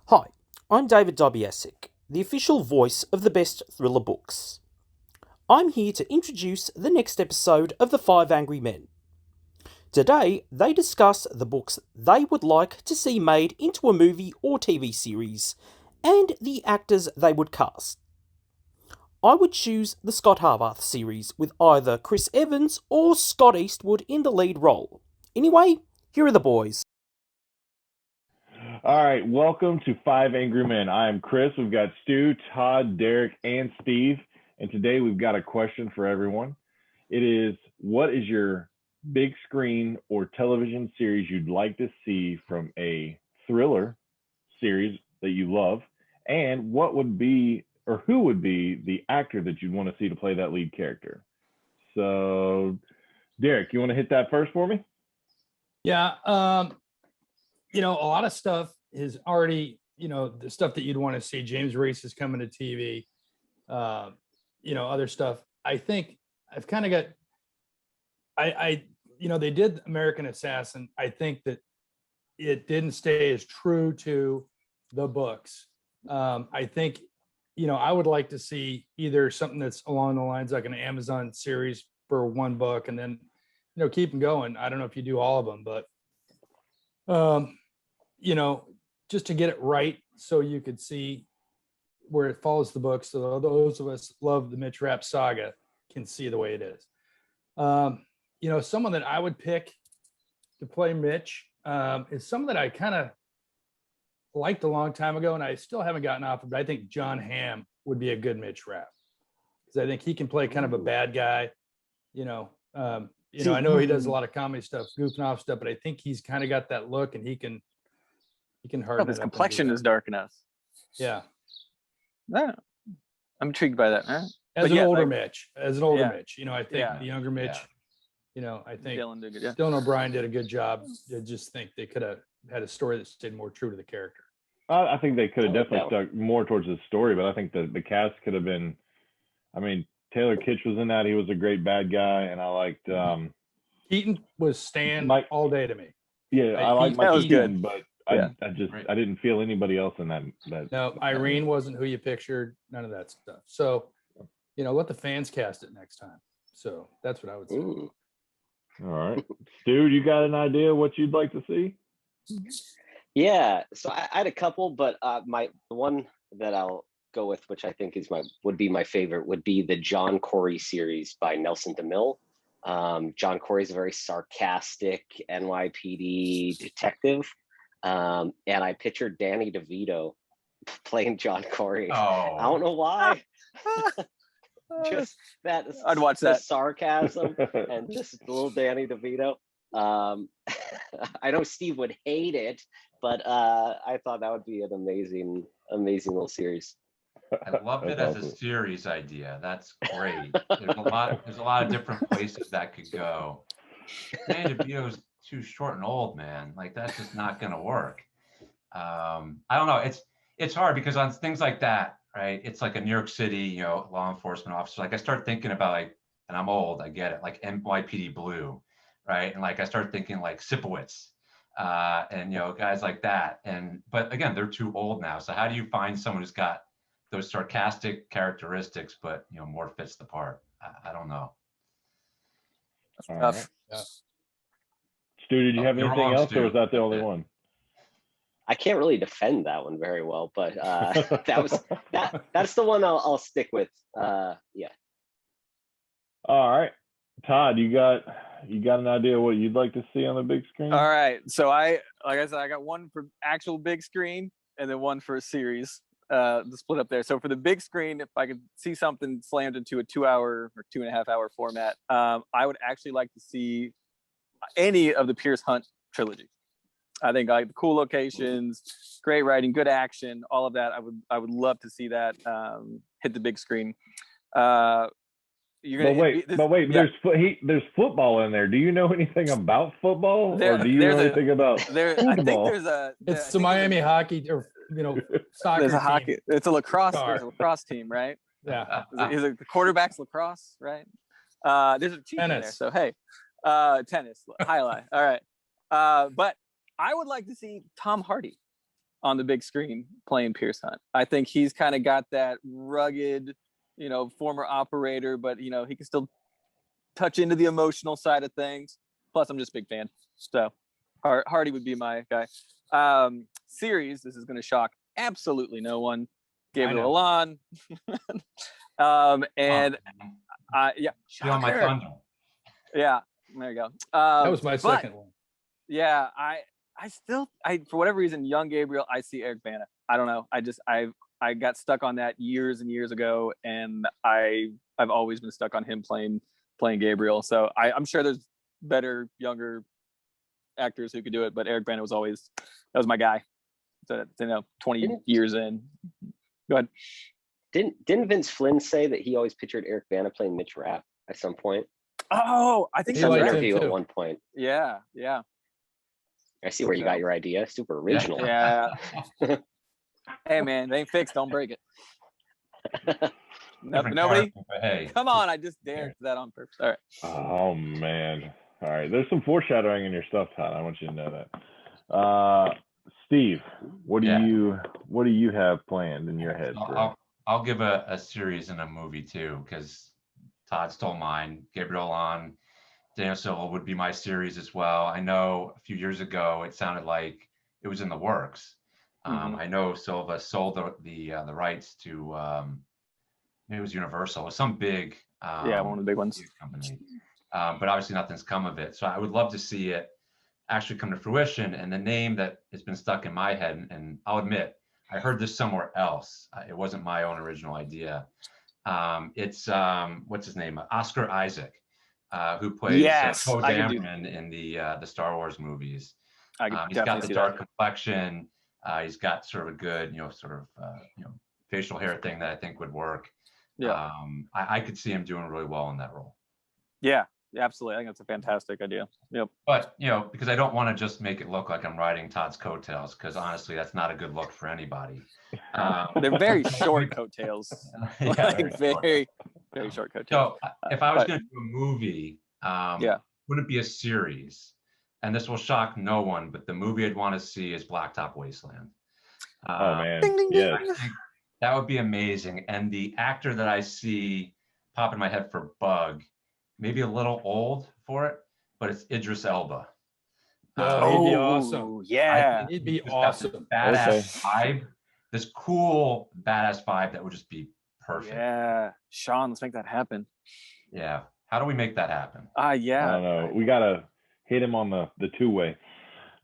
Hi, I'm David Dobiesic, the official voice of the best thriller books. I'm here to introduce the next episode of The Five Angry Men. Today, they discuss the books they would like to see made into a movie or TV series, and the actors they would cast. I would choose the Scott Harvath series with either Chris Evans or Scott Eastwood in the lead role. Anyway, here are the boys. All right, welcome to Five Angry Men. I am Chris. We've got Stu, Todd, Derek, and Steve. And today we've got a question for everyone. It is, what is your big screen or television series you'd like to see from a thriller series that you love? And what would be, or who would be the actor that you'd want to see to play that lead character? So, Derek, you want to hit that first for me? Yeah. A lot of stuff is already, the stuff that you'd want to see. James Reese is coming to TV. Other stuff. I think I've kind of got, they did American Assassin. I think that it didn't stay as true to the books. I think, I would like to see either something that's along the lines like an Amazon series for one book and then, keep them going. I don't know if you do all of them, but just to get it right so you could see where it follows the book. So those of us love the Mitch Rapp saga can see the way it is. Someone that I would pick to play Mitch is someone that I kind of liked a long time ago, and I still haven't gotten off of, but I think John Hamm would be a good Mitch Rapp because I think he can play kind of a bad guy. I know he does a lot of comedy stuff, goofing off stuff, but I think he's kind of got that look, and he can harden. His complexion is dark enough. Yeah. I'm intrigued by that, man. As an older Mitch, I think the younger Mitch, I think Dylan O'Brien did a good job. I just think they could have had a story that stayed more true to the character. I think they could have definitely stuck more towards the story, but I think the cast could have been. I mean, Taylor Kitsch was in that. He was a great bad guy, and I liked. Keaton was Stan all day to me. Yeah, I like Mike Keaton, but yeah. I didn't feel anybody else in that. No, Irene wasn't who you pictured. None of that stuff. So, let the fans cast it next time. So that's what I would say. Ooh. All right, Stu, you got an idea what you'd like to see? Yeah, so I had a couple, but the one that I'll go with, which I think would be my favorite, would be the John Corey series by Nelson DeMille. John Corey is a very sarcastic NYPD detective, and I pictured Danny DeVito playing John Corey. I don't know why. Just that. I'd watch that sarcasm and just little Danny DeVito. I know Steve would hate it, but I thought that would be an amazing little series. I love it as a series idea. That's great. There's a lot of different places that could go. Danny DeVito's too short and old, man. Like, that's just not gonna work. I don't know. It's hard because on things like that, right? It's like a New York City, law enforcement officer. Like, I start thinking about and I'm old, I get it, like NYPD Blue, right? And like I start thinking like Sipowicz, and guys like that. But again, they're too old now. So how do you find someone who's got those sarcastic characteristics, but more fits the part? I don't know. Tough. Yeah. Stu, did you have anything else, or was that the only one? I can't really defend that one very well, but that's the one I'll stick with. Yeah. All right, Todd, you got an idea what you'd like to see on the big screen? All right, so like I said, I got one for actual big screen and then one for a series. The split up there. So for the big screen, if I could see something slammed into a 2-hour or 2.5-hour format, I would actually like to see any of the Pierce Hunt trilogy. I think I like the cool locations, great writing, good action, all of that. I would love to see that hit the big screen. But wait, yeah. There's football in there. Do you know anything about football, or do you know anything about football? I think there's it's the Miami hockey or soccer. There's a hockey. Team. It's a lacrosse team, right? Yeah. Is it the quarterback's lacrosse, right? There's a team in there. So hey, tennis, highlight. All right. But I would like to see Tom Hardy on the big screen playing Pierce Hunt. I think he's kind of got that rugged, former operator, but he can still touch into the emotional side of things. Plus, I'm just a big fan. So Hardy would be my guy. Series, this is going to shock absolutely no one. Gabriel Alon. And yeah. Steal my thunder. Yeah, there you go. That was my second one. Yeah, I still for whatever reason, young Gabriel, I see Eric Bana. I don't know. I got stuck on that years and years ago, and I've always been stuck on him playing Gabriel. So I'm sure there's better younger actors who could do it, but Eric Bana that was my guy. So 20 years in. Go ahead. Didn't Vince Flynn say that he always pictured Eric Bana playing Mitch Rapp at some point? Oh, I think Some liked him interview too. at one point. Yeah. I see where you got your idea. Super original. Yeah. Hey man, it ain't fixed. Don't break it. Nobody. Hey, Come on, I just dared that on purpose. All right. Oh man. All right. There's some foreshadowing in your stuff, Todd. I want you to know that. Steve, what do you have planned in your head? I'll give a series and a movie too, because Todd stole mine. Gabriel Alon, Daniel Silva would be my series as well. I know a few years ago it sounded like it was in the works. I know Silva sold the rights to maybe it was Universal. It was some big one of the big ones company. But obviously nothing's come of it. So I would love to see it actually come to fruition. And the name that has been stuck in my head, and I'll admit, I heard this somewhere else. It wasn't my own original idea. It's what's his name? Oscar Isaac, who plays Poe Dameron in the Star Wars movies. He's got the dark complexion. He's got sort of a good, facial hair thing that I think would work. Yeah. I could see him doing really well in that role. Yeah, absolutely. I think that's a fantastic idea. Yep. But, because I don't want to just make it look like I'm riding Todd's coattails, because honestly, that's not a good look for anybody. They're very short coattails. Very short coattails. So if I was going to do a movie, would it be a series? And this will shock no one, but the movie I'd want to see is Blacktop Wasteland. Oh man, ding, ding, yes. ding. That would be amazing. And the actor that I see pop in my head for Bug, maybe a little old for it, but it's Idris Elba. He'd be awesome. Yeah, he'd be awesome. Badass vibe. This cool badass vibe that would just be perfect. Yeah, Sean, let's make that happen. Yeah. How do we make that happen? Yeah. I don't know. We gotta hit him on the two-way.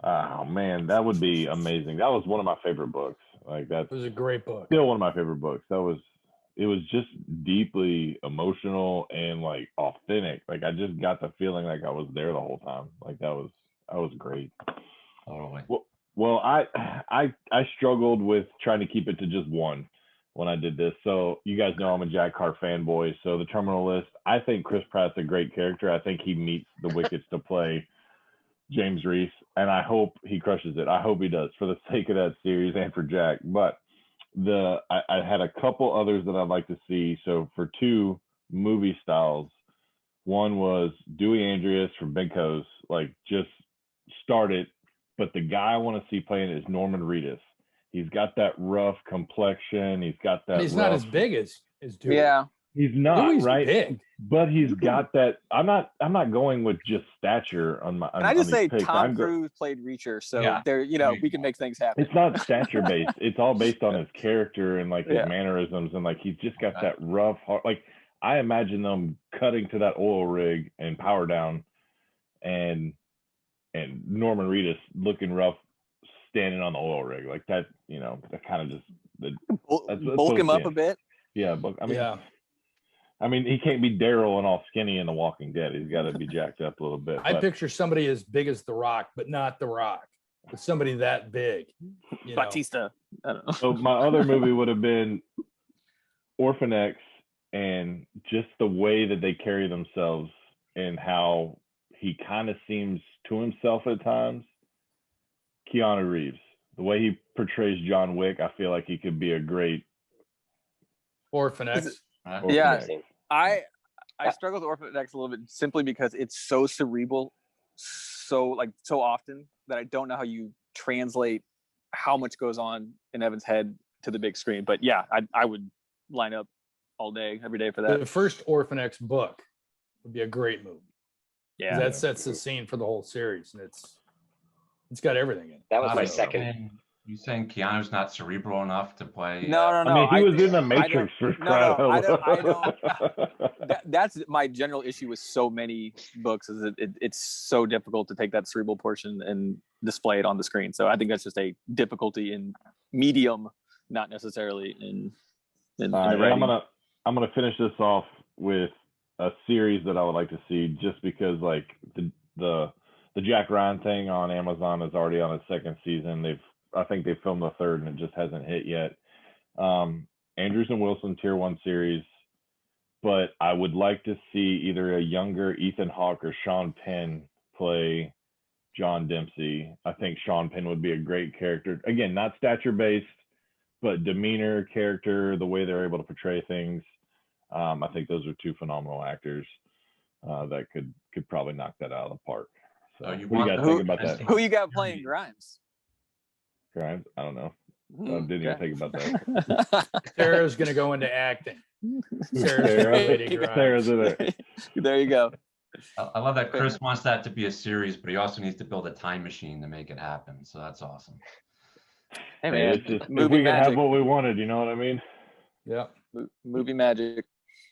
Oh man, that would be amazing. That was one of my favorite books. Like that was a great book. Still one of my favorite books. It was just deeply emotional and like authentic. Like I just got the feeling like I was there the whole time. Like that was great. Totally. Well, I struggled with trying to keep it to just one when I did this. So you guys know I'm a Jack Hart fanboy. So the Terminal List, I think Chris Pratt's a great character. I think he meets the wickets to play James Reese, and I hope he crushes it. I hope he does for the sake of that series and for Jack. But I had a couple others that I'd like to see. So for two movie styles, one was Dewey Andreas from Big Coast, like just started. But the guy I want to see playing is Norman Reedus. He's got that rough complexion. He's got that. He's not as big as Dewey. Yeah, he's not Dewey's right. Big. But he's got that. I'm not going with just stature on my. Can I just say picks. Tom Cruise played Reacher, so there, we can make things happen. It's not stature based. It's all based on his character and like his mannerisms, and like he's just got that rough heart. Like I imagine them cutting to that oil rig and Power Down, and Norman Reedus looking rough, standing on the oil rig like that. That kind of just bulk him up a bit. Yeah, I mean, he can't be Daryl and all skinny in The Walking Dead. He's got to be jacked up a little bit. I picture somebody as big as The Rock, but not The Rock. But somebody that big. Batista. I don't know. So my other movie would have been Orphan X, and just the way that they carry themselves and how he kind of seems to himself at times. Keanu Reeves, the way he portrays John Wick, I feel like he could be a great Orphan X. Yeah, I struggle with Orphan X a little bit simply because it's so cerebral, so often that I don't know how you translate how much goes on in Evan's head to the big screen. But yeah, I would line up all day, every day for that. The first Orphan X book would be a great movie. Yeah, That sets the scene for the whole series, and it's got everything in it. That was my Bob, second. You saying Keanu's not cerebral enough to play? no. I mean, he was in the Matrix for crying out loud. I don't. That's my general issue with so many books is that it's so difficult to take that cerebral portion and display it on the screen. So I think that's just a difficulty in medium, not necessarily in All the right, writing. I'm gonna finish this off with a series that I would like to see, just because like the Jack Ryan thing on Amazon is already on its second season. I think they filmed the third and it just hasn't hit yet. Andrews and Wilson Tier 1 series, but I would like to see either a younger Ethan Hawke or Sean Penn play John Dempsey. I think Sean Penn would be a great character. Again, not stature based, but demeanor, character, the way they're able to portray things. I think those are two phenomenal actors that could probably knock that out of the park. So, Oh, you what do you want- guys think about that? Who you got playing Grimes? Grimes? I don't know. I Hmm, didn't even okay. think about that. Sarah's going to go into acting. Sarah's in it. There you go. I love that Chris wants that to be a series, but he also needs to build a time machine to make it happen. So that's awesome. Hey Hey, man, it's just, if movie we could have magic. what we wanted, you know what I mean? Yeah. Movie magic.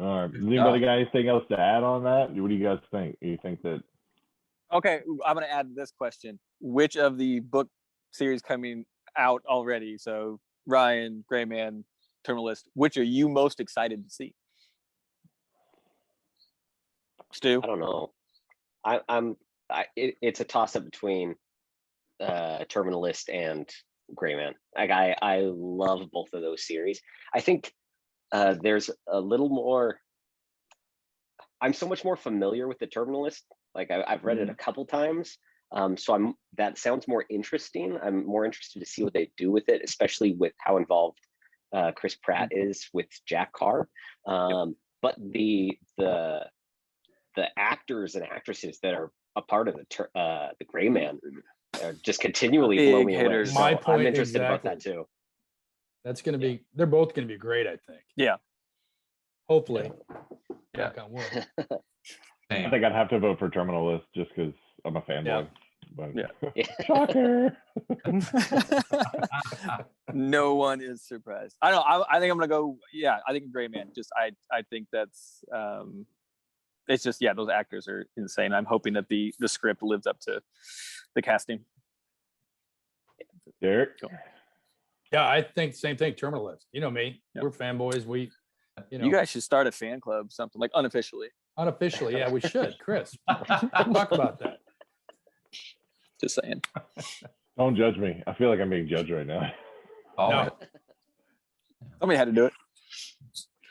All right. Does anybody got anything else to add on that? What do you guys think? Do you think that? Okay, I'm going to add this question. Which of the book series coming out already, so Ryan, Gray Man, Terminalist, which are you most excited to see? Stu? I don't know. It's a toss up between Terminalist and Gray Man. Like I love both of those series. I think there's a little more. I'm so much more familiar with the Terminalist. Like I've read it a couple times, so that sounds more interesting. I'm more interested to see what they do with it, especially with how involved Chris Pratt is with Jack Carr. But the actors and actresses that are a part of the Gray Man are just continually Big blow me away. hitters. So My I'm point interested about that exactly. too. That's going to be, they're both going to be great, I think. Yeah. Hopefully. Yeah. Knock on wood. I Same. think I'd have to vote for Terminalist just because I'm a fanboy. Yeah. But Yeah. shocker. No one is surprised. I don't know. I think I'm gonna go. Yeah, I think Gray Man. Just I think that's it's just those actors are insane. I'm hoping that the script lives up to the casting. Derek? Yeah, I think same thing. Terminalist. You know me. Yeah. We're fanboys. We, You guys should start a fan club, something like unofficially. unofficially. Yeah, we should. Chris, talk about that. Just saying. Don't judge me. I feel like I'm being judged right now. Always. Somebody had to do it.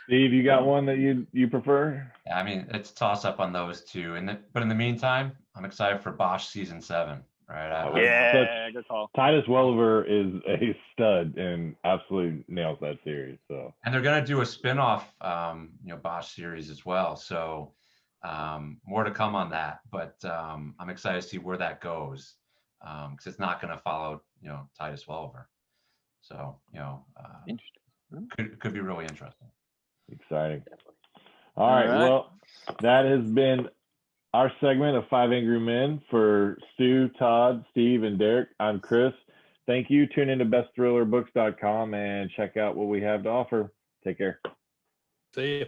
Steve, you got one that you prefer? I mean, it's a toss up on those two. But in the meantime, I'm excited for Bosch season 7. Right? Yeah, good call. Titus Welliver is a stud and absolutely nails that series. So, And they're gonna do a spin-off, Bosch series as well. So more to come on that. But I'm excited to see where that goes because it's not gonna follow, Titus Welliver. So, Interesting. could be really interesting. exciting. All right. Well, that has been our segment of 5 Angry Men. For Stu, Todd, Steve, and Derek, I'm Chris. Thank you. Tune into bestthrillerbooks.com and check out what we have to offer. Take care. See you.